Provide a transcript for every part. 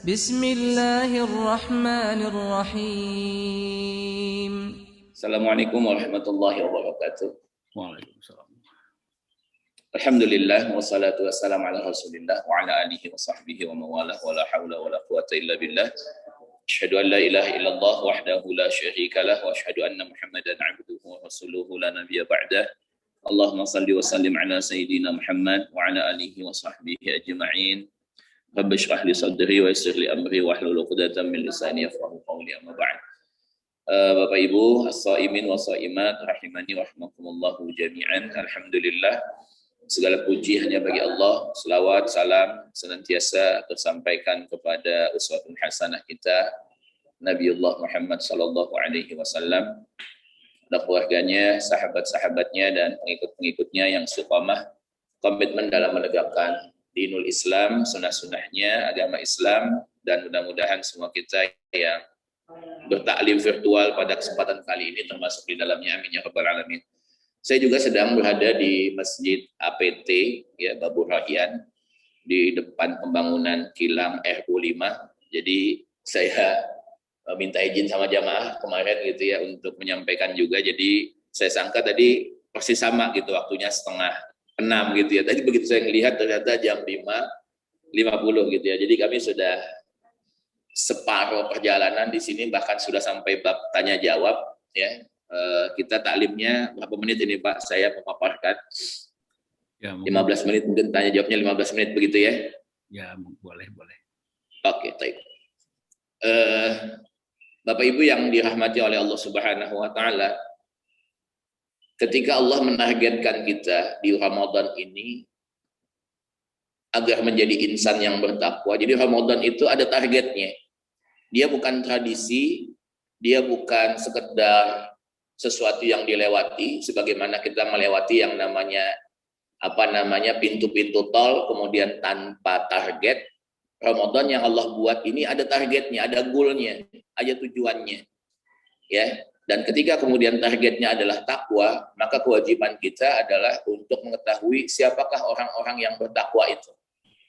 بسم الله الرحمن الرحيم. Assalamualaikum warahmatullahi wabarakatuh. Waalaikumsalam. Alhamdulillah wassalatu wassalamu ala Rasulillah wa ala alihi wa sahbihi wa mawalah wa la haula wa la quwata illa billah. Asyhadu an la ilaha illallah wahdahu la syarika lah wa asyhadu anna Muhammadan abduhu wa rasuluhu la nabiyya ba'dah. Allahumma salli wa sallim ala sayyidina Muhammad wa ala alihi wa sahbihi ajma'in. Rabbi shrah li sadri wa yassir li amri wahlul 'uqdatam min lisani yafqahu qawli, amma ba'd. Bapak Ibu as-shaimin wa shaimat rahimani wa rahimakumullahu jami'an. Alhamdulillah, segala puji hanya bagi Allah. Selawat salam senantiasa tersampaikan kepada uswatun hasanah kita Nabiullah Muhammad sallallahu alaihi wasallam, dan keluarganya, sahabat-sahabatnya dan pengikut-pengikutnya yang istiqamah komitmen dalam menegakkan dinul Islam, sunnah-sunnahnya, agama Islam, dan mudah-mudahan semua kita yang bertaklim virtual pada kesempatan kali ini termasuk di dalamnya, amin ya rabbal alamin. Saya juga sedang berada di Masjid APT ya Babur Rahyan di depan pembangunan kilang RU5. Jadi saya minta izin sama jamaah kemarin gitu ya untuk menyampaikan juga. Jadi saya sangka tadi persis sama gitu waktunya 5:30 gitu ya. Tadi begitu saya melihat ternyata jam 5:50 gitu ya. Jadi kami sudah separuh perjalanan di sini, bahkan sudah sampai bab tanya jawab ya. Kita taklimnya berapa menit ini Pak? Saya memaparkan. Ya, 15 menit, mungkin tanya jawabnya 15 menit begitu ya. Ya, boleh. Oke, baik. Bapak Ibu yang dirahmati oleh Allah Subhanahu wa taala, ketika Allah menargetkan kita di Ramadan ini agar menjadi insan yang bertakwa. Jadi Ramadan itu ada targetnya. Dia bukan tradisi, dia bukan sekedar sesuatu yang dilewati sebagaimana kita melewati yang namanya pintu-pintu tol kemudian tanpa target. Ramadan yang Allah buat ini ada targetnya, ada goalnya, ada tujuannya. Ya. Dan ketika kemudian targetnya adalah takwa, maka kewajiban kita adalah untuk mengetahui siapakah orang-orang yang bertakwa itu.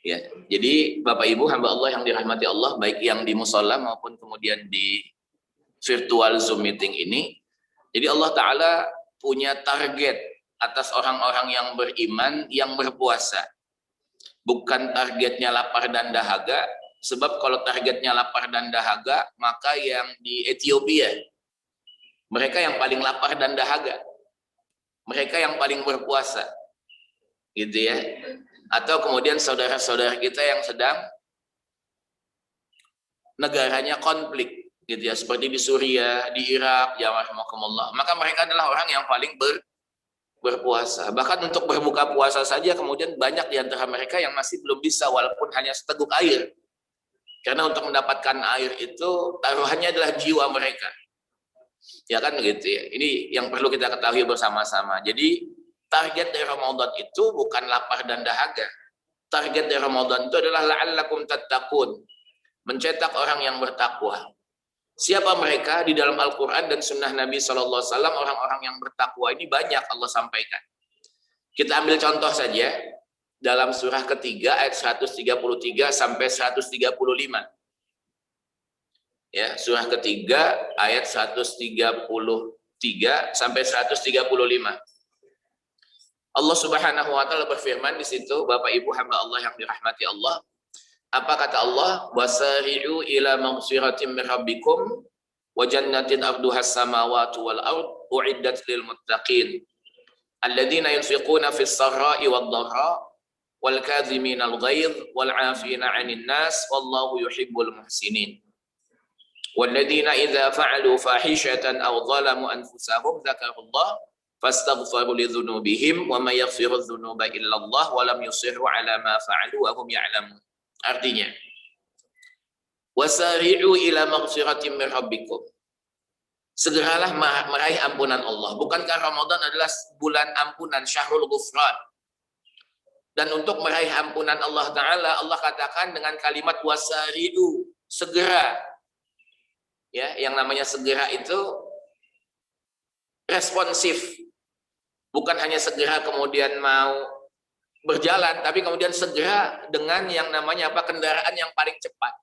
Ya, jadi Bapak Ibu hamba Allah yang dirahmati Allah, baik yang di mushola maupun kemudian di virtual Zoom meeting ini, jadi Allah Ta'ala punya target atas orang-orang yang beriman, yang berpuasa. Bukan targetnya lapar dan dahaga, sebab kalau targetnya lapar dan dahaga, maka yang di Ethiopia, mereka yang paling lapar dan dahaga, mereka yang paling berpuasa, gitu ya. Atau kemudian saudara-saudara kita yang sedang negaranya konflik, gitu ya, seperti di Suriah, di Irak, ya rahimakumullah. Maka mereka adalah orang yang paling berpuasa. Bahkan untuk berbuka puasa saja kemudian banyak di antara mereka yang masih belum bisa walaupun hanya seteguk air. Karena untuk mendapatkan air itu taruhannya adalah jiwa mereka. Ya kan begitu ya. Ini yang perlu kita ketahui bersama-sama. Jadi target dari Ramadan itu bukan lapar dan dahaga. Target dari Ramadan itu adalah la'allakum tattaqun, mencetak orang yang bertakwa. Siapa mereka? Di dalam Al-Quran dan Sunnah Nabi SAW, orang-orang yang bertakwa ini banyak Allah sampaikan. Kita ambil contoh saja dalam surah ketiga ayat 133 sampai 135. Ya, surah ketiga ayat 133 sampai 135. Allah Subhanahu wa taala berfirman di situ, Bapak Ibu hamba Allah yang dirahmati Allah. Apa kata Allah? Wasari'u ila maghfiratin min rabbikum wa jannatin arduhas samawati wal ard uiddat lil muttaqin alladzina yunfiquna fis sarra'i wad dharra wal kadhiminal ghaidh wal 'afina 'anil nas wallahu yuhibbul muhsinin. Walladzina idza fa'alu fahishatan aw zalamu anfusahum dzakarullah fastaghfiru lidzunubihim wa may yaghfiru dzunuba illallah wa lam yusirru 'ala ma fa'alu wa hum ya'lamun. Artinya, wasari'u ila maghfiratin min rabbikum. Segeralah meraih ampunan Allah. Bukankah Ramadan adalah bulan ampunan, syahrul ghufran? Dan untuk meraih ampunan Allah Ta'ala, Allah katakan dengan kalimat wasari'u, segera. Ya, yang namanya segera itu responsif. Bukan hanya segera kemudian mau berjalan, tapi kemudian segera dengan yang namanya apa, kendaraan yang paling cepat.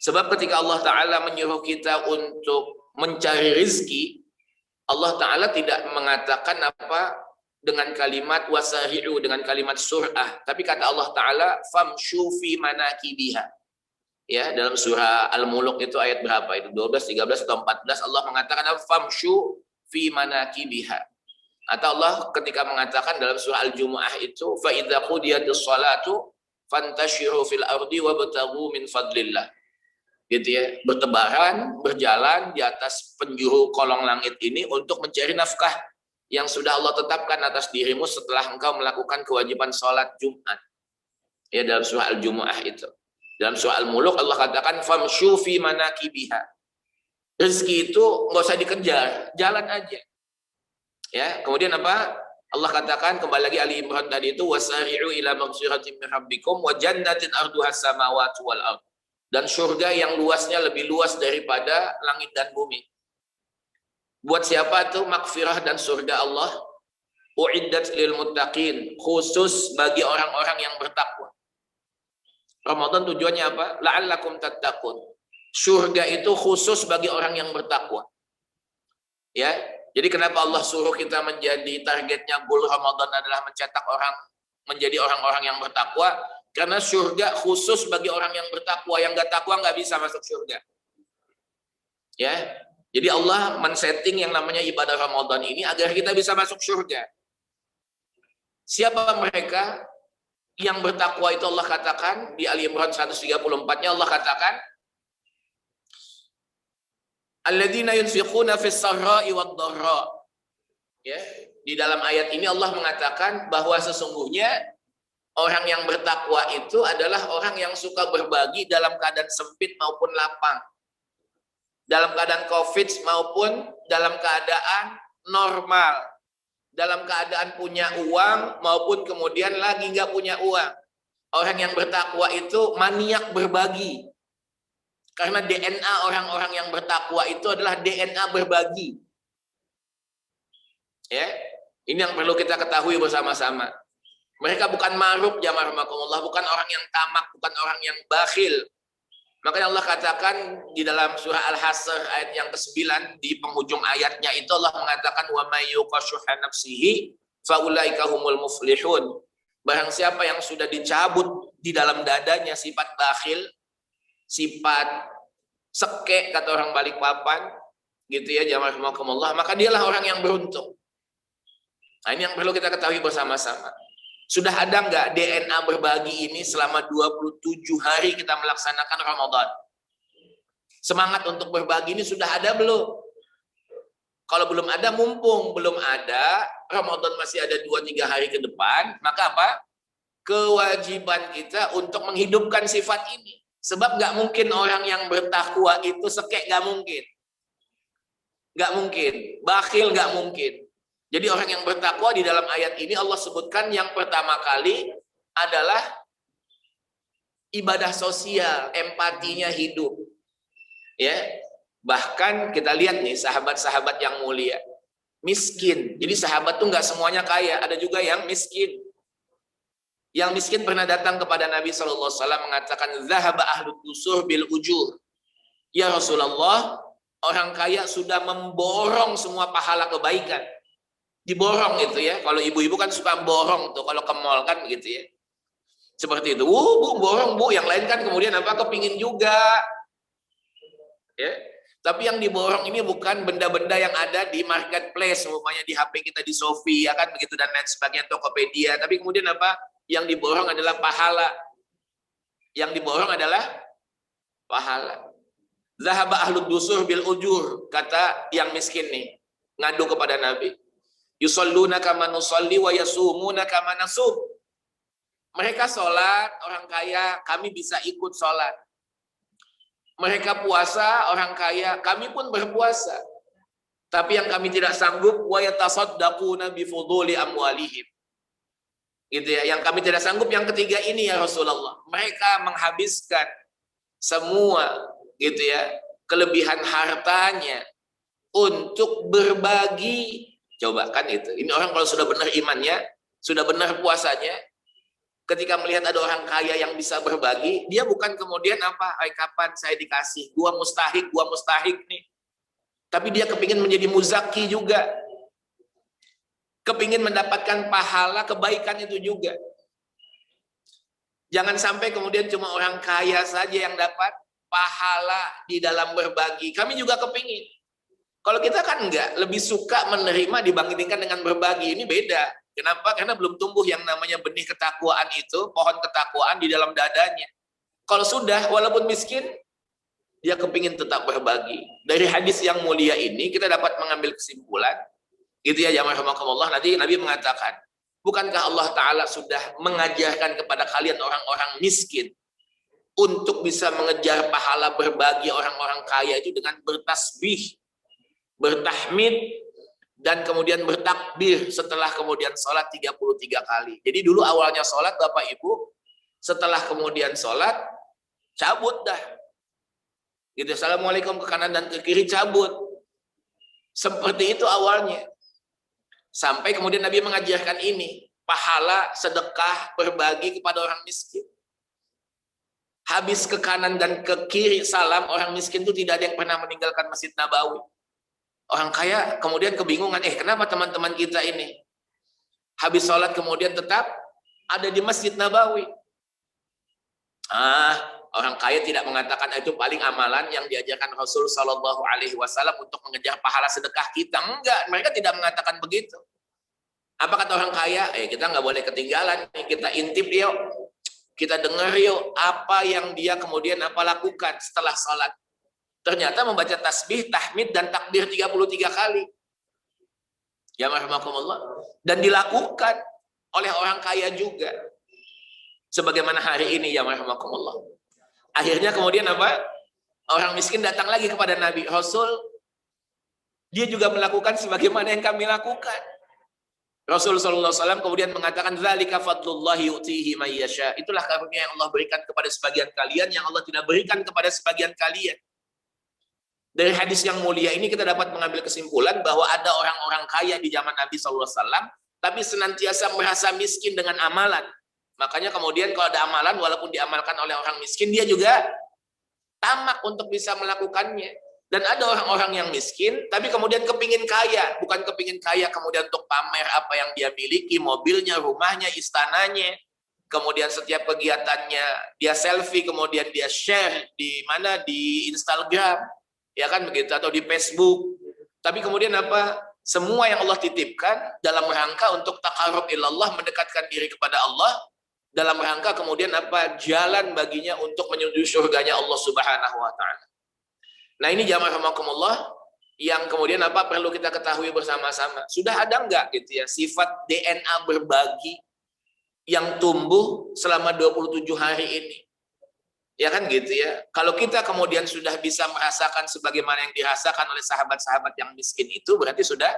Sebab ketika Allah Ta'ala menyuruh kita untuk mencari rizki, Allah Ta'ala tidak mengatakan apa dengan kalimat wasari'u, dengan kalimat sur'ah. Tapi kata Allah Ta'ala, famshu fi manakibiha. Ya, dalam surah Al-Muluk itu ayat berapa? Itu 12, 13, atau 14. Allah mengatakan, famshu fi manakibiha. Atau Allah ketika mengatakan dalam surah Al-Jumu'ah itu, fa'idha qudiyatis salatu, fantashiru fil ardi wabtaghu min fadlillah. Gitu ya, bertebaran, berjalan di atas penjuru kolong langit ini untuk mencari nafkah yang sudah Allah tetapkan atas dirimu setelah engkau melakukan kewajiban sholat Jumat. Ya, dalam surah Al-Jumu'ah itu. Dalam surah Al-Muluk Allah katakan famshu fi manakibiha. Rezeki itu nggak usah dikejar, jalan aja. Ya, kemudian apa? Allah katakan kembali lagi Ali Imran tadi itu wasari'u ila maghfiratin min rabbikum wa jannatin arduhas samawati wal ardh. Dan surga yang luasnya lebih luas daripada langit dan bumi. Buat siapa tuh makfirah dan surga Allah? Uiddat lil muttaqin, khusus bagi orang-orang yang bertakwa. Ramadan tujuannya apa? La'allakum tattaqun. Surga itu khusus bagi orang yang bertakwa. Ya, jadi kenapa Allah suruh kita menjadi targetnya goal Ramadan adalah mencetak orang menjadi orang-orang yang bertakwa? Karena surga khusus bagi orang yang bertakwa, yang nggak takwa nggak bisa masuk surga. Ya, jadi Allah men-setting yang namanya ibadah Ramadan ini agar kita bisa masuk surga. Siapa mereka yang bertakwa itu? Allah katakan di Ali Imran 134-nya Allah katakan, alladzina yunfiquna fis sarra'i wad dharra. Ya, di dalam ayat ini Allah mengatakan bahwa sesungguhnya orang yang bertakwa itu adalah orang yang suka berbagi dalam keadaan sempit maupun lapang. Dalam keadaan COVID maupun dalam keadaan normal. Dalam keadaan punya uang maupun kemudian lagi nggak punya uang. Orang yang bertakwa itu maniak berbagi. Karena DNA orang-orang yang bertakwa itu adalah DNA berbagi. Ya, ini yang perlu kita ketahui bersama-sama. Mereka bukan maruk, jamaah rahimakumullah, bukan orang yang tamak, bukan orang yang bakhil. Makanya Allah katakan di dalam surah Al-Hasr ayat yang ke-9 di penghujung ayatnya itu Allah mengatakan wa may yuqashuha nafsihi faulaika humul muflihun. Barang siapa yang sudah dicabut di dalam dadanya sifat bakhil, sifat seke kata orang Balikpapan, gitu ya jamaah rahimakumullah, maka dialah orang yang beruntung. Nah, ini yang perlu kita ketahui bersama-sama. Sudah ada nggak DNA berbagi ini selama 27 hari kita melaksanakan Ramadan? Semangat untuk berbagi ini sudah ada belum? Kalau belum ada, mumpung belum ada, Ramadan masih ada 2-3 hari ke depan, maka apa? Kewajiban kita untuk menghidupkan sifat ini. Sebab nggak mungkin orang yang bertakwa itu sekek, nggak mungkin. Nggak mungkin. Bakhil nggak mungkin. Jadi orang yang bertakwa di dalam ayat ini Allah sebutkan yang pertama kali adalah ibadah sosial, empatinya hidup. Ya, bahkan kita lihat nih sahabat-sahabat yang mulia, miskin. Jadi sahabat tuh nggak semuanya kaya, ada juga yang miskin. Yang miskin pernah datang kepada Nabi SAW mengatakan, zahaba ahlud dusur bil ujur. Ya Rasulullah, orang kaya sudah memborong semua pahala kebaikan. Diborong itu ya, kalau ibu-ibu kan suka borong tuh kalau ke mall kan gitu ya, seperti itu. Bu borong bu, yang lain kan kemudian apa kepingin juga ya. Tapi yang diborong ini bukan benda-benda yang ada di marketplace, umpamanya di HP kita di Shopee ya kan begitu dan lain sebagainya, Tokopedia. Tapi kemudian apa yang diborong adalah pahala. Yang diborong adalah pahala. Zahaba ahlud dusur bil ujur, kata yang miskin nih ngadu kepada Nabi. Yusalluna kama nusalli wa yasumuna kama nasum. Mereka sholat, orang kaya, kami bisa ikut sholat. Mereka puasa, orang kaya, kami pun berpuasa. Tapi yang kami tidak sanggup, wa yatasaddaquna bi fuduli amwalihim. Gitu ya, yang kami tidak sanggup yang ketiga ini ya Rasulullah. Mereka menghabiskan semua gitu ya, kelebihan hartanya untuk berbagi. Coba kan itu. Ini orang kalau sudah benar imannya, sudah benar puasanya, Ketika melihat ada orang kaya yang bisa berbagi, dia bukan kemudian apa, kapan saya dikasih, gua mustahik nih. Tapi dia kepingin menjadi muzaki juga. Kepingin mendapatkan pahala kebaikan itu juga. Jangan sampai kemudian cuma orang kaya saja yang dapat pahala di dalam berbagi. Kami juga kepingin. Kalau kita kan enggak, lebih suka menerima dibandingkan dengan berbagi. Ini beda. Kenapa? Karena belum tumbuh yang namanya benih ketakwaan itu, pohon ketakwaan di dalam dadanya. Kalau sudah, walaupun miskin, dia kepingin tetap berbagi. Dari hadis yang mulia ini, kita dapat mengambil kesimpulan, gitu ya, jamaah rahimakumullah. Nanti Nabi mengatakan, bukankah Allah Ta'ala sudah mengajarkan kepada kalian orang-orang miskin, untuk bisa mengejar pahala berbagi orang-orang kaya itu dengan bertasbih, bertahmid, dan kemudian bertakbir setelah kemudian sholat 33 kali. Jadi dulu awalnya sholat Bapak Ibu, setelah kemudian sholat, cabut dah. Gitu, assalamualaikum ke kanan dan ke kiri, cabut. Seperti itu awalnya. Sampai kemudian Nabi mengajarkan ini, pahala sedekah berbagi kepada orang miskin. Habis ke kanan dan ke kiri salam, orang miskin itu tidak ada yang pernah meninggalkan Masjid Nabawi. Orang kaya kemudian kebingungan, kenapa teman-teman kita ini habis sholat kemudian tetap ada di Masjid Nabawi? Orang kaya tidak mengatakan itu paling amalan yang diajarkan Rasul Shallallahu Alaihi Wasallam untuk mengejar pahala sedekah kita. Enggak, mereka tidak mengatakan begitu. Apa kata orang kaya? Kita nggak boleh ketinggalan, kita intip yuk, kita dengar yuk apa yang dia kemudian lakukan setelah sholat. Ternyata membaca tasbih, tahmid, dan takbir 33 kali. Ya marhamakumullah. Dan dilakukan oleh orang kaya juga. Sebagaimana hari ini, ya marhamakumullah. Akhirnya kemudian apa? Orang miskin datang lagi kepada Nabi. Rasul, dia juga melakukan sebagaimana yang kami lakukan. Rasul sallallahu alaihi wasallam kemudian mengatakan, "Dzalika fadlullahi yu'tihi may yasha." Itulah karunia yang Allah berikan kepada sebagian kalian yang Allah tidak berikan kepada sebagian kalian. Dari hadis yang mulia ini kita dapat mengambil kesimpulan bahwa ada orang-orang kaya di zaman Nabi SAW, tapi senantiasa merasa miskin dengan amalan. Makanya kemudian kalau ada amalan, walaupun diamalkan oleh orang miskin, dia juga tamak untuk bisa melakukannya. Dan ada orang-orang yang miskin, tapi kemudian kepingin kaya. Bukan kepingin kaya kemudian untuk pamer apa yang dia miliki, mobilnya, rumahnya, istananya. Kemudian setiap kegiatannya, dia selfie, kemudian dia share di mana? Di Instagram. Ya kan begitu, atau di Facebook. Tapi kemudian apa? Semua yang Allah titipkan dalam rangka untuk taqarrub ilallah, mendekatkan diri kepada Allah, dalam rangka kemudian apa? Jalan baginya untuk menuju surganya Allah Subhanahu wa taala. Nah, ini jamaah rahimakumullah yang kemudian apa perlu kita ketahui bersama-sama. Sudah ada enggak gitu ya sifat DNA berbagi yang tumbuh selama 27 hari ini? Ya kan gitu ya. Kalau kita kemudian sudah bisa merasakan sebagaimana yang dirasakan oleh sahabat-sahabat yang miskin itu, berarti sudah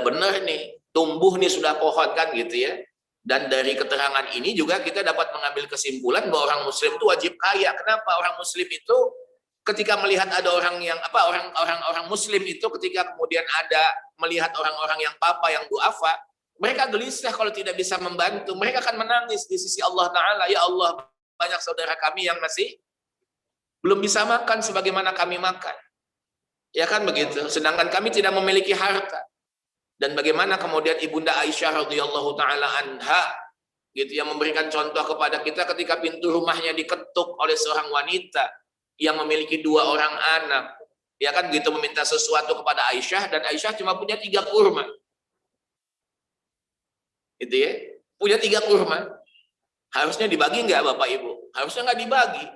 benar nih, tumbuh nih sudah pohon kan gitu ya. Dan dari keterangan ini juga kita dapat mengambil kesimpulan bahwa orang muslim itu wajib kaya. Kenapa? Orang muslim itu ketika melihat ada orang yang orang muslim itu ketika kemudian ada melihat orang-orang yang papa, yang duafa, mereka gelisah kalau tidak bisa membantu. Mereka akan menangis di sisi Allah Ta'ala. Ya Allah, banyak saudara kami yang masih belum bisa makan sebagaimana kami makan. Ya kan begitu. Sedangkan kami tidak memiliki harta. Dan bagaimana kemudian Ibunda Aisyah radhiyallahu taala anha gitu yang memberikan contoh kepada kita ketika pintu rumahnya diketuk oleh seorang wanita yang memiliki 2 orang anak. Ya kan begitu, meminta sesuatu kepada Aisyah, dan Aisyah cuma punya 3 kurma. Gitu ya. Punya 3 kurma. Harusnya dibagi nggak Bapak Ibu? Harusnya nggak dibagi.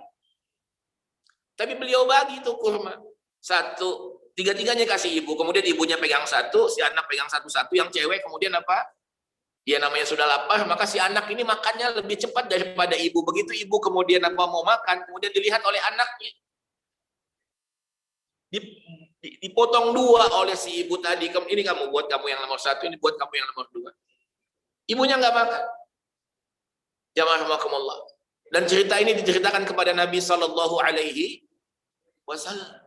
Tapi beliau bagi tuh kurma. 1, 3-tiganya kasih ibu. Kemudian ibunya pegang 1, si anak pegang 1-1. Yang cewek kemudian apa? Dia namanya sudah lapar, maka si anak ini makannya lebih cepat daripada ibu. Begitu ibu kemudian apa mau makan, kemudian dilihat oleh anaknya. Dipotong 2 oleh si ibu tadi. Ini kamu buat kamu yang nomor 1, ini buat kamu yang nomor 2. Ibunya nggak makan. Jamaah rahimakumullah. Dan cerita ini diceritakan kepada Nabi Shallallahu Alaihi Wasallam.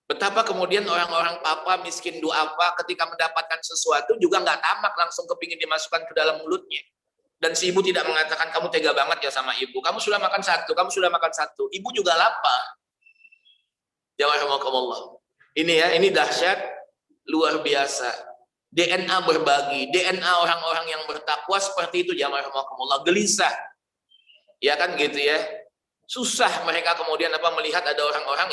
Betapa kemudian orang-orang papa miskin duafa ketika mendapatkan sesuatu juga nggak tamak langsung kepingin dimasukkan ke dalam mulutnya. Dan si ibu tidak mengatakan kamu tega banget ya sama ibu. Kamu sudah makan satu, kamu sudah makan satu. Ibu juga lapar. Ya rahmatullah. Ini ya, ini dahsyat luar biasa. DNA berbagi, DNA orang-orang yang bertakwa seperti itu jamaah rahmatullah, gelisah. Ya kan gitu ya. Susah mereka kemudian melihat ada orang-orang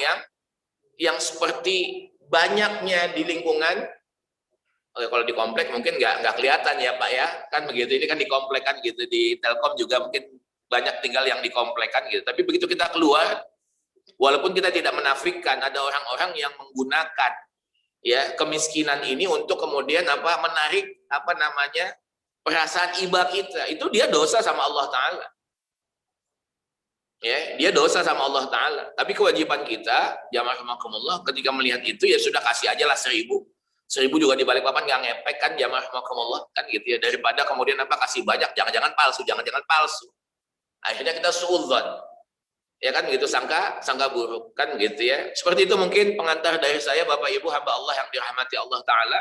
yang seperti banyaknya di lingkungan. Kalau di komplek mungkin nggak kelihatan ya Pak ya, kan begitu. Ini kan di komplek kan gitu, di Telkom juga mungkin banyak tinggal yang di komplek kan gitu. Tapi begitu kita keluar, walaupun kita tidak menafikan ada orang-orang yang menggunakan ya kemiskinan ini untuk kemudian menarik perasaan iba kita, itu dia dosa sama Allah Taala. Ya, dia dosa sama Allah Taala. Tapi kewajiban kita, jamaah rahimakumullah, ketika melihat itu ya sudah kasih aja lah 1.000 juga di balik papan nggak ngepek kan jamaah rahimakumullah kan gitu ya, daripada kemudian kasih banyak jangan-jangan palsu. Akhirnya kita suudzon. Ya kan gitu, sangka buruk kan gitu ya. Seperti itu mungkin pengantar dari saya Bapak Ibu hamba Allah yang dirahmati Allah Taala.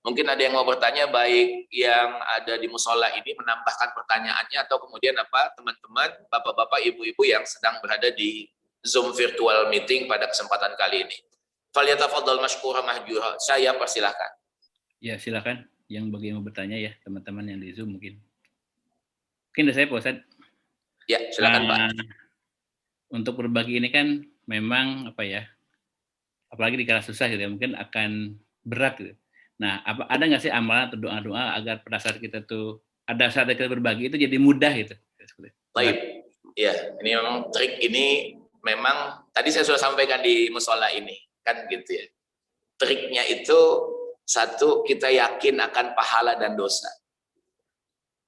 Mungkin ada yang mau bertanya, baik yang ada di musola ini menambahkan pertanyaannya atau kemudian teman-teman Bapak-bapak Ibu-ibu yang sedang berada di Zoom virtual meeting pada kesempatan kali ini. Falyatafaddal mashkura mahjura. Saya persilahkan. Ya silakan yang bagi yang mau bertanya ya teman-teman yang di Zoom mungkin. Mungkin dari saya Pak Ustadz. Ya silakan Pak. Untuk berbagi ini kan memang apalagi di kala susah gitu ya, mungkin akan berat gitu. Nah, ada nggak sih amalan atau doa-doa agar pada saat kita tuh ada saat kita berbagi itu jadi mudah gitu? Baik, ya ini memang trik ini memang tadi saya sudah sampaikan di musola ini kan gitu ya. Triknya itu satu, kita yakin akan pahala dan dosa.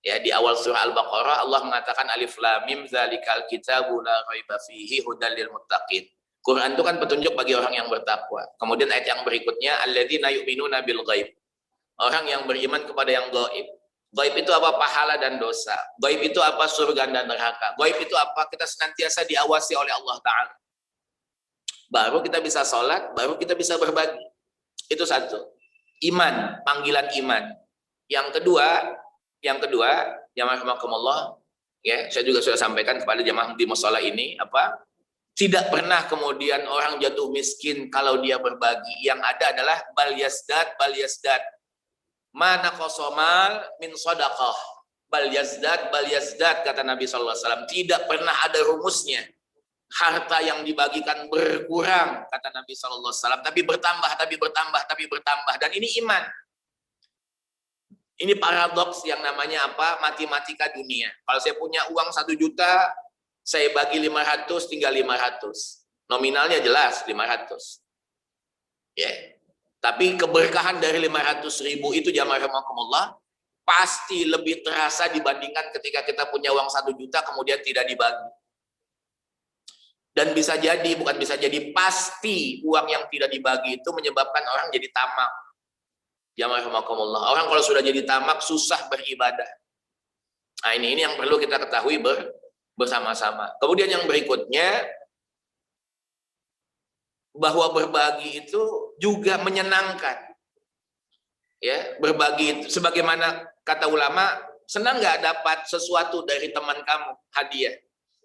Ya, di awal surah Al-Baqarah Allah mengatakan alif lam mim dzalikal kitabu la raiba fihi hudal lil muttaqin. Quran itu kan petunjuk bagi orang yang bertakwa. Kemudian ayat yang berikutnya alladzina yu'minuna bil ghaib. Orang yang beriman kepada yang gaib. Gaib itu apa? Pahala dan dosa. Gaib itu apa? Surga dan neraka. Gaib itu apa? Kita senantiasa diawasi oleh Allah Ta'ala. Baru kita bisa sholat, baru kita bisa berbagi. Itu satu. Iman, panggilan iman. Yang kedua, jamaah rahimakumullah, ya, saya juga sudah sampaikan kepada jamaah di mushola ini tidak pernah kemudian orang jatuh miskin kalau dia berbagi. Yang ada adalah bal yazdad mana qasamal min shadaqah bal yazdad kata Nabi sallallahu alaihi wasallam. Tidak pernah ada rumusnya harta yang dibagikan berkurang kata Nabi sallallahu alaihi wasallam, tapi bertambah. Dan ini iman. Ini paradoks yang namanya matematika dunia. Kalau saya punya uang 1 juta, saya bagi 500, tinggal 500. Nominalnya jelas 500. Ya. Tapi keberkahan dari 500.000 itu jamaah rahimakumullah pasti lebih terasa dibandingkan ketika kita punya uang 1 juta kemudian tidak dibagi. Dan pasti uang yang tidak dibagi itu menyebabkan orang jadi tamak. Jamaah rahimakumullah. Orang kalau sudah jadi tamak susah beribadah. Nah, ini yang perlu kita ketahui bersama-sama. Kemudian yang berikutnya, bahwa berbagi itu juga menyenangkan. Ya, berbagi itu sebagaimana kata ulama, senang nggak dapat sesuatu dari teman kamu, hadiah?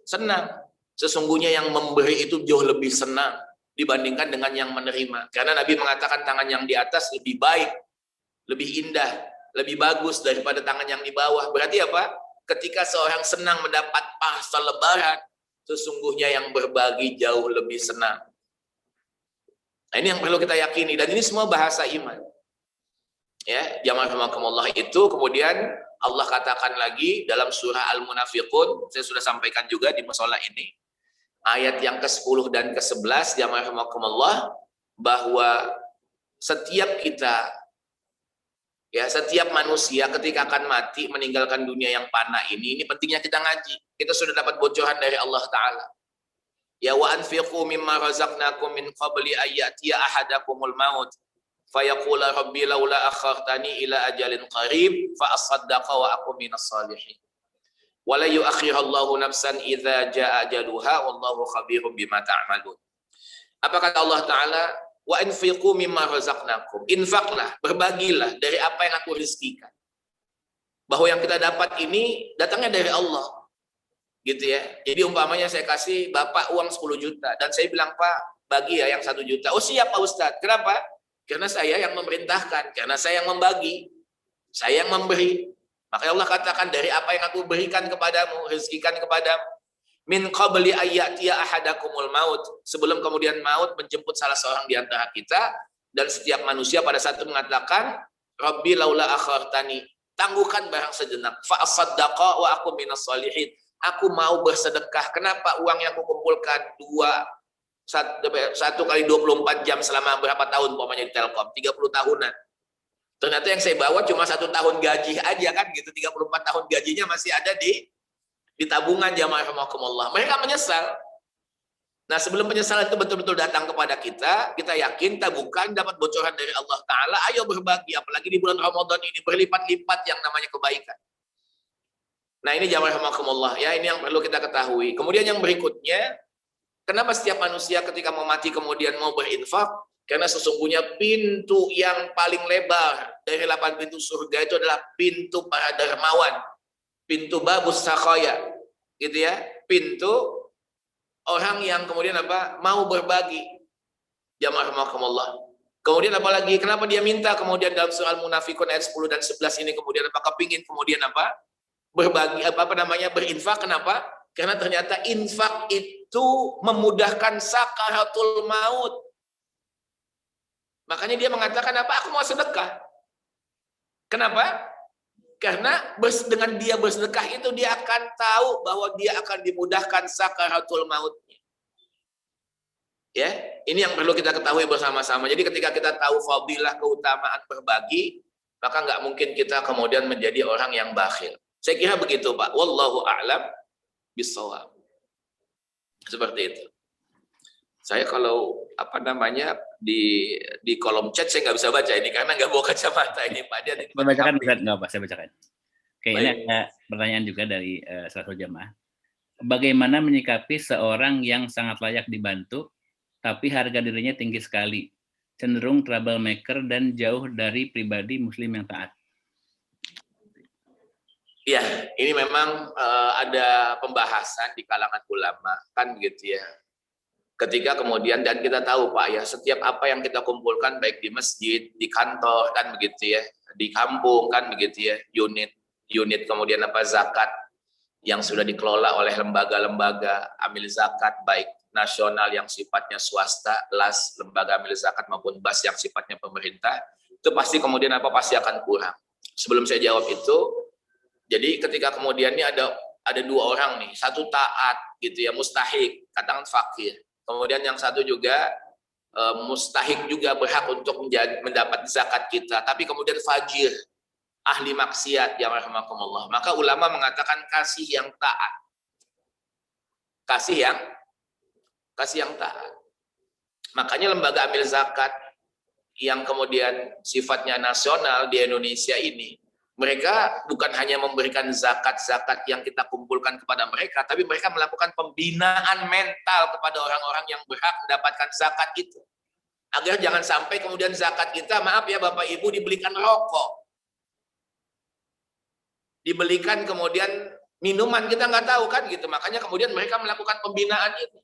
Senang. Sesungguhnya yang memberi itu jauh lebih senang dibandingkan dengan yang menerima. Karena Nabi mengatakan tangan yang di atas lebih baik, lebih indah, lebih bagus daripada tangan yang di bawah. Berarti apa? Ketika seorang senang mendapat pahala lebaran, sesungguhnya yang berbagi jauh lebih senang. Nah, ini yang perlu kita yakini, dan ini semua bahasa iman. Ya, jamaah rahimakumullah, itu kemudian Allah katakan lagi dalam surah Al-Munafiqun, saya sudah sampaikan juga di mushola ini, ayat yang ke-10 dan ke-11, jamaah rahimakumullah, bahwa setiap kita, ya, setiap manusia ketika akan mati meninggalkan dunia yang fana ini pentingnya kita ngaji. Kita sudah dapat bocoran dari Allah Ta'ala. Ya, wa anfiqu mimma razaqnakum min qabli ayyatiya ahadakumul maut fayaqula rabbi laula akhartani ila ajalin qarib fa asaddaqa wa akum minas salihin. Wa la yu'akhirallahu nafsan idza jaa ajaluha wallahu khabirum bima ta'malun. Apa kata Allah Ta'ala? Wa anfiqu mimma razaqnakum. Infaklah, berbagilah dari apa yang aku rizkikan. bahwa yang kita dapat ini datangnya dari Allah. Gitu ya. Jadi umpamanya saya kasih Bapak uang 10 juta dan saya bilang, Pak, bagi ya yang 1 juta. Oh siap Pak Ustadz. Kenapa? Karena saya yang memerintahkan, karena saya yang membagi, saya yang memberi. Maka Allah katakan, dari apa yang aku berikan kepadamu, rezekikan kepadamu, min qabli ayyatiya ahadakumul maut, sebelum kemudian maut menjemput salah seorang di antara kita. Dan setiap manusia pada saat itu mengatakan, Rabbi laula akhartani, tangguhkan barang sejenak, fa asaddaqa wa aku minas sholihin, aku mau bersedekah. Kenapa? Uang yang aku kumpulkan satu kali 24 jam selama berapa tahun umpamanya di Telkom, 30 tahunan. Ternyata yang saya bawa cuma 1 tahun gaji aja kan gitu, 34 tahun gajinya masih ada di tabungan. Jamaah rahimakumullah. Mereka menyesal. Nah, sebelum penyesalan itu betul-betul datang kepada kita, kita yakin tabungan dapat bocoran dari Allah Ta'ala, ayo berbagi, apalagi di bulan Ramadan ini berlipat-lipat yang namanya kebaikan. Nah, ini jamaah rahimakumullah ya, ini yang perlu kita ketahui. Kemudian yang berikutnya, kenapa setiap manusia ketika mau mati kemudian mau berinfak? Karena sesungguhnya pintu yang paling lebar dari 8 pintu surga itu adalah pintu para dermawan, pintu babus sakhaya, gitu ya, pintu orang yang kemudian apa? Mau berbagi. Jamaah rahimakumullah. Kemudian apalagi kenapa dia minta kemudian dalam surah Al-Munafikun ayat 10 dan 11 ini kemudian apa? Kepingin kemudian apa? Berbagi, apa namanya, berinfak. Kenapa? Karena ternyata infak itu memudahkan sakaratul maut. Makanya dia mengatakan apa? Aku mau sedekah. Kenapa? Karena dengan dia bersedekah itu dia akan tahu bahwa dia akan dimudahkan sakaratul mautnya. Ya, ini yang perlu kita ketahui bersama-sama. Jadi ketika kita tahu fadilah keutamaan berbagi, maka nggak mungkin kita kemudian menjadi orang yang bakhil. Saya kira begitu, Pak. Wallahu a'lam bishawab. Seperti itu. Saya kalau apa namanya di kolom chat saya nggak bisa baca ini karena nggak bawa kacamata ini, Pak. Dia saya bacakan nggak, Pak? Saya bacakan. Oke, ini ada pertanyaan juga dari salah satu jamaah. Bagaimana menyikapi seorang yang sangat layak dibantu, tapi harga dirinya tinggi sekali, cenderung troublemaker dan jauh dari pribadi Muslim yang taat? Ya, ini memang ada pembahasan di kalangan ulama, kan gitu ya. Ketika kemudian, dan kita tahu Pak ya, setiap apa yang kita kumpulkan baik di masjid, di kantor, kan begitu ya, di kampung, kan begitu ya, unit kemudian apa zakat yang sudah dikelola oleh lembaga-lembaga amil zakat baik nasional yang sifatnya swasta, LAS, lembaga amil zakat maupun BAS yang sifatnya pemerintah, itu pasti kemudian apa pasti akan kurang. Sebelum saya jawab itu, jadi ketika kemudian ini ada 2 orang nih, satu taat gitu ya, mustahik, katakan fakir. Kemudian yang satu juga mustahik juga berhak untuk mendapat zakat kita, tapi kemudian fajir, ahli maksiat, ya rahimakumullah. Maka ulama mengatakan kasih yang taat. Kasih yang taat. Makanya lembaga amil zakat yang kemudian sifatnya nasional di Indonesia ini, mereka bukan hanya memberikan zakat-zakat yang kita kumpulkan kepada mereka, tapi mereka melakukan pembinaan mental kepada orang-orang yang berhak mendapatkan zakat itu. Agar jangan sampai kemudian zakat kita, maaf ya Bapak Ibu, dibelikan rokok. Dibelikan kemudian minuman, kita nggak tahu kan gitu. Makanya kemudian mereka melakukan pembinaan itu.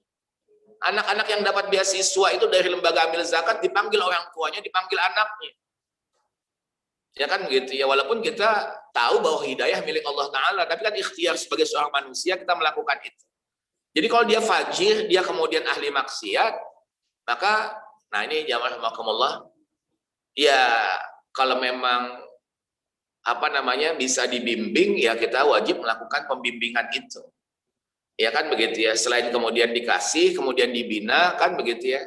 Anak-anak yang dapat beasiswa itu dari lembaga amil zakat dipanggil orang tuanya, dipanggil anaknya. Ya kan gitu ya, walaupun kita tahu bahwa hidayah milik Allah Ta'ala, tapi kan ikhtiar sebagai seorang manusia kita melakukan itu. Jadi kalau dia fajir, dia kemudian ahli maksiat, maka, nah ini jamaah rahimakumullah, ya kalau memang apa namanya bisa dibimbing, ya kita wajib melakukan pembimbingan itu. Ya kan begitu ya, selain kemudian dikasih, kemudian dibina, kan begitu ya.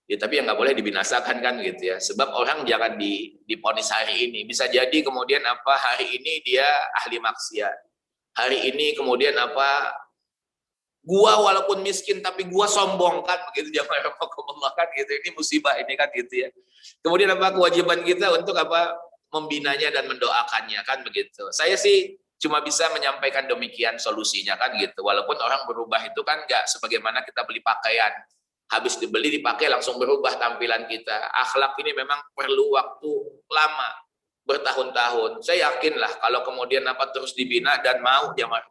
Ya, tapi yang nggak boleh dibinasakan kan gitu ya. Sebab orang jangan diponis hari ini. Bisa jadi kemudian apa hari ini dia ahli maksiat. Hari ini kemudian apa gua walaupun miskin tapi gua sombong kan begitu, jamaah rahimakumullah kan gitu. Ini musibah ini kan gitu ya. Kemudian apa kewajiban kita untuk apa membinanya dan mendoakannya kan begitu. Saya sih cuma bisa menyampaikan demikian solusinya kan gitu. Walaupun orang berubah itu kan nggak sebagaimana kita beli pakaian. Habis dibeli dipakai langsung berubah tampilan kita. Akhlak ini memang perlu waktu lama. bertahun-tahun. Saya yakinlah kalau kemudian terus dibina dan mau jamaah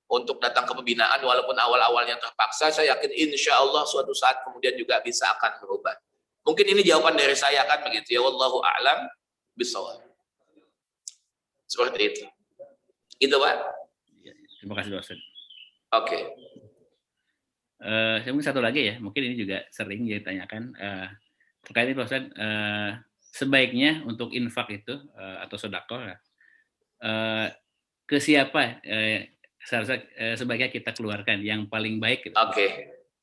untuk datang ke pembinaan walaupun awal-awalnya terpaksa, saya yakin insya Allah suatu saat kemudian juga bisa akan berubah. Mungkin ini jawaban dari saya kan begitu ya, wallahu a'lam bishawab. Seperti itu. Itu Pak. Terima kasih Ustaz. Oke. Saya mungkin satu lagi ya, mungkin ini juga sering ditanyakan terkait ini Pak Ustaz, sebaiknya untuk infak itu atau sedekah ke siapa seharusnya sebaiknya kita keluarkan yang paling baik gitu. Oke.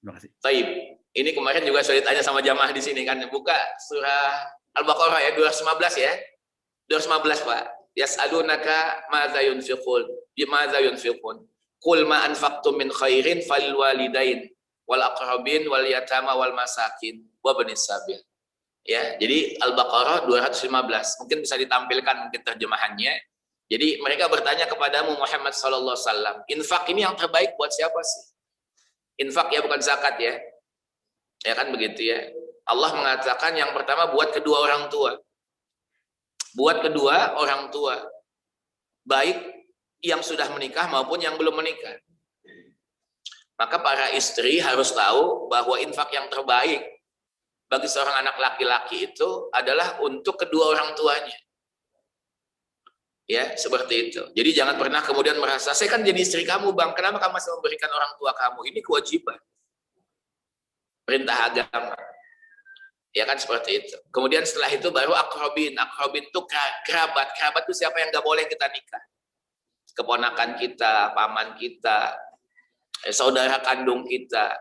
Terima kasih. Taib. Ini kemarin juga saya ditanya sama jamaah di sini kan, buka surah Al-Baqarah ya 215 ya. 215 Pak. Yas'alunaka madza yunfiqun. Bimadza yunfiqun. Qul ma anfaqtum min khairin falil walidain wal aqrabin wal yatama wal masakin wa banis sabil. Ya, jadi Al-Baqarah 215. Mungkin bisa ditampilkan mungkin terjemahannya. Jadi mereka bertanya kepadamu Muhammad sallallahu alaihi wasallam, infak ini yang terbaik buat siapa sih? Infak ya, bukan zakat ya. Ya kan begitu ya. Allah mengatakan yang pertama buat kedua orang tua. Buat kedua orang tua. Baik yang sudah menikah maupun yang belum menikah. Maka para istri harus tahu bahwa infak yang terbaik bagi seorang anak laki-laki itu adalah untuk kedua orang tuanya. Ya, seperti itu. Jadi jangan pernah kemudian merasa, saya kan jadi istri kamu Bang, kenapa kamu masih memberikan orang tua kamu? Ini kewajiban. Perintah agama. Ya kan seperti itu. Kemudian setelah itu baru akrobin. Akrobin itu kerabat. Kerabat itu siapa yang nggak boleh kita nikah? Keponakan kita, paman kita, saudara kandung kita,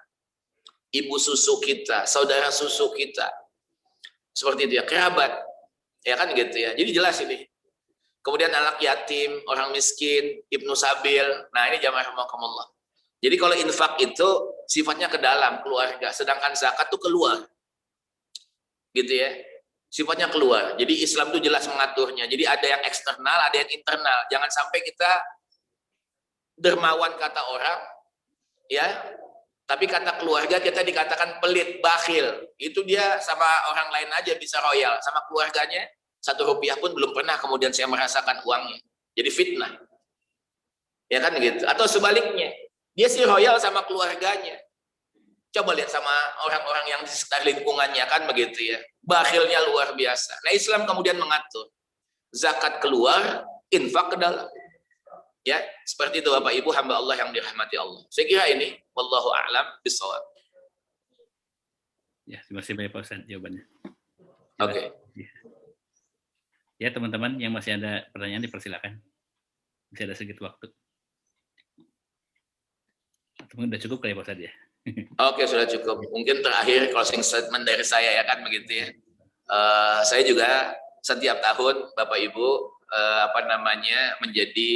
ibu susu kita, saudara susu kita. Seperti itu ya, kerabat. Ya kan gitu ya. Jadi jelas ini. Kemudian anak yatim, orang miskin, ibnu sabil. Nah, ini jamaah rahimakumullah. Jadi kalau infak itu sifatnya ke dalam keluarga, sedangkan zakat itu keluar. Gitu ya. Sifatnya keluar. Jadi Islam itu jelas mengaturnya. Jadi ada yang eksternal, ada yang internal. Jangan sampai kita dermawan kata orang, ya. Tapi kata keluarga kita dikatakan pelit, bakhil. Itu dia sama orang lain aja bisa royal, sama keluarganya 1 rupiah pun belum pernah kemudian saya merasakan uangnya. Jadi fitnah. Ya kan gitu. Atau sebaliknya, dia sih royal sama keluarganya. Coba lihat sama orang-orang yang di sekitar lingkungannya kan begitu ya. Bakhilnya luar biasa. Nah, Islam kemudian mengatur. Zakat keluar, infak ke dalam. Ya, seperti itu Bapak Ibu hamba Allah yang dirahmati Allah. Saya kira ini wallahu a'lam bishawab. Ya, terima kasih banyak Pak Ustaz jawabannya. Oke. Ya, teman-teman yang masih ada pertanyaan dipersilakan. Masih ada sedikit waktu. Mungkin udah cukup kali Pak Ustaz ya. Oke, sudah cukup. Mungkin terakhir closing statement dari saya ya kan begitu ya. Saya juga setiap tahun Bapak Ibu menjadi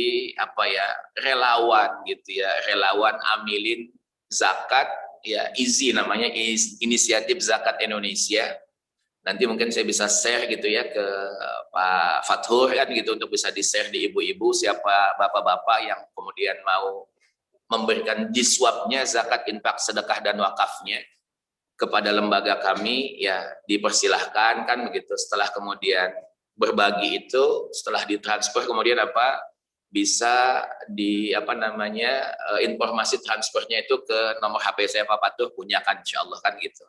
relawan gitu ya, relawan amilin zakat ya, IZI namanya, Inisiatif Zakat Indonesia. Nanti mungkin saya bisa share gitu ya ke Pak Fathur kan gitu, untuk bisa di-share di ibu-ibu siapa bapak-bapak yang kemudian mau memberikan jiswabnya, zakat, infak, sedekah dan wakafnya kepada lembaga kami ya, dipersilahkan kan begitu. Setelah kemudian berbagi itu, setelah ditransfer kemudian bisa informasi transfernya itu ke nomor HP saya Pak Fathur, punya kan insyaallah kan gitu.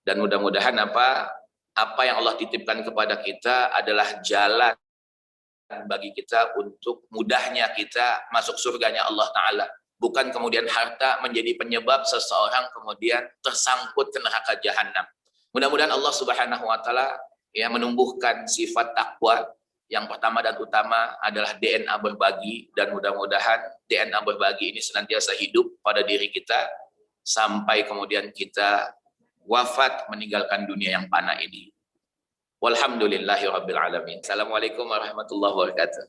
Dan mudah-mudahan apa yang Allah titipkan kepada kita adalah jalan bagi kita untuk mudahnya kita masuk surganya Allah Ta'ala. Bukan kemudian harta menjadi penyebab seseorang kemudian tersangkut ke neraka jahanam. Mudah-mudahan Allah Subhanahu wa Ta'ala ya menumbuhkan sifat takwa. Yang pertama dan utama adalah DNA berbagi, dan mudah-mudahan DNA berbagi ini senantiasa hidup pada diri kita sampai kemudian kita wafat meninggalkan dunia yang fana ini. Walhamdulillahirabbil alamin. Assalamualaikum warahmatullahi wabarakatuh.